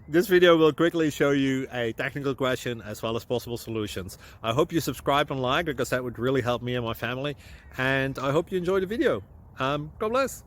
This video will quickly show you a technical question as well as possible solutions. I hope you subscribe and like, because that would really help me and my family. And I hope you enjoy the video. God bless.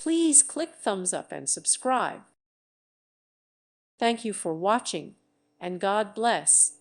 Please click thumbs up and subscribe. Thank you for watching, and God bless.